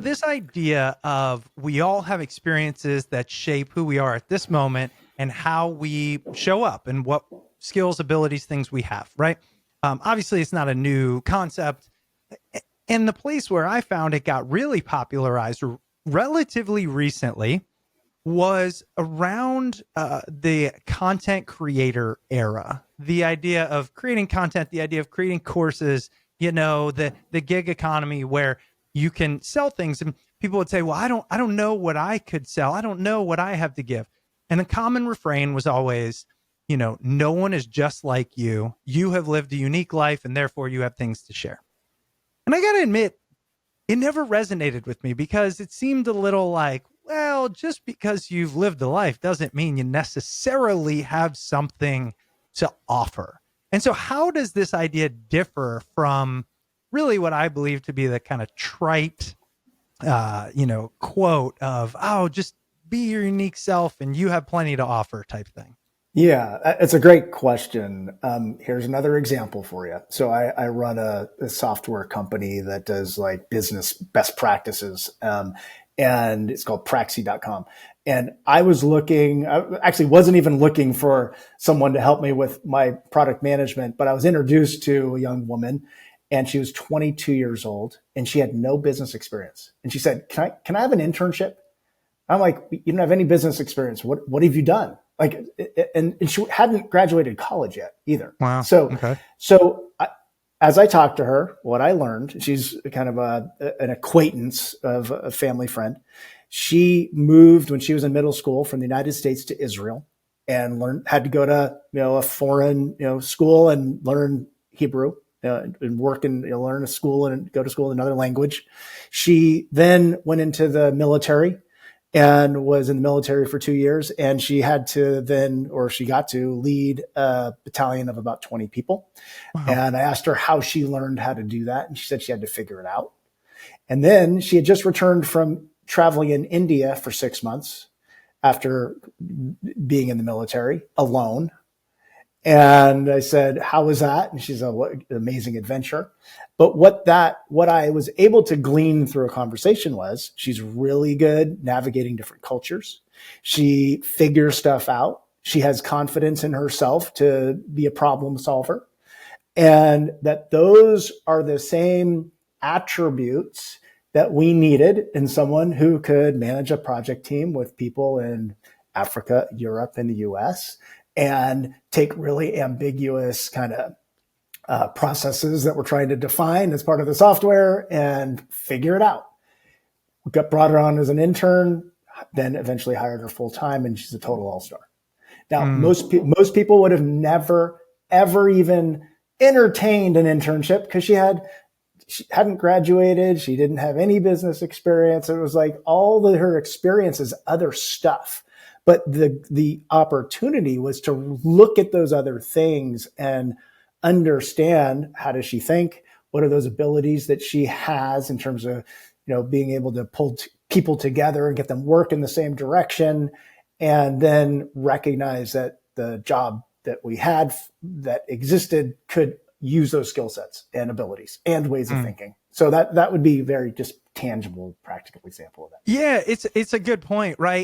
this idea of we all have experiences that shape who we are at this moment and how we show up and what skills, abilities, things we have, right? Obviously, it's not a new concept. And the place where I found it got really popularized relatively recently was around the content creator era. The idea of creating content, the idea of creating courses, the gig economy where you can sell things and people would say, well, I don't know what I could sell. I don't know what I have to give. And the common refrain was always, no one is just like you. You have lived a unique life and therefore you have things to share. And I got to admit, it never resonated with me because it seemed a little like, well, just because you've lived a life doesn't mean you necessarily have something to offer. And so how does this idea differ from really what I believe to be the kind of trite, quote of, oh, just be your unique self and you have plenty to offer type thing? Yeah, it's a great question. Here's another example for you. So I run a software company that does like business best practices. And it's called Praxi.com. And I actually wasn't even looking for someone to help me with my product management, but I was introduced to a young woman and she was 22 years old and she had no business experience. And she said, can I have an internship? I'm like, you don't have any business experience. What have you done? Like, and she hadn't graduated college yet either. Wow. So, okay. As I talked to her, what I learned, she's kind of an acquaintance of a family friend. She moved when she was in middle school from the United States to Israel and had to go to, a foreign, school and learn Hebrew and work and learn a school and go to school in another language. She then went into the military and was in the military for 2 years. And she got to lead a battalion of about 20 people. Wow. And I asked her how she learned how to do that. And she said she had to figure it out. And then she had just returned from traveling in India for 6 months after being in the military alone. And I said, how was that? And she said, what an amazing adventure. But what I was able to glean through a conversation was she's really good navigating different cultures. She figures stuff out. She has confidence in herself to be a problem solver. And that those are the same attributes that we needed in someone who could manage a project team with people in Africa, Europe, and the US and take really ambiguous kind of processes that we're trying to define as part of the software and figure it out. We brought her on as an intern, then eventually hired her full time, and she's a total all-star. Now, most people would have never, ever even entertained an internship because she hadn't graduated. She didn't have any business experience. It was like her experience is other stuff. But the opportunity was to look at those other things and understand, how does she think? What are those abilities that she has in terms of, being able to pull people together and get them work in the same direction, and then recognize that the job that we had that existed could use those skill sets and abilities and ways of thinking. So that would be very just tangible, practical example of that. Yeah, it's a good point, right?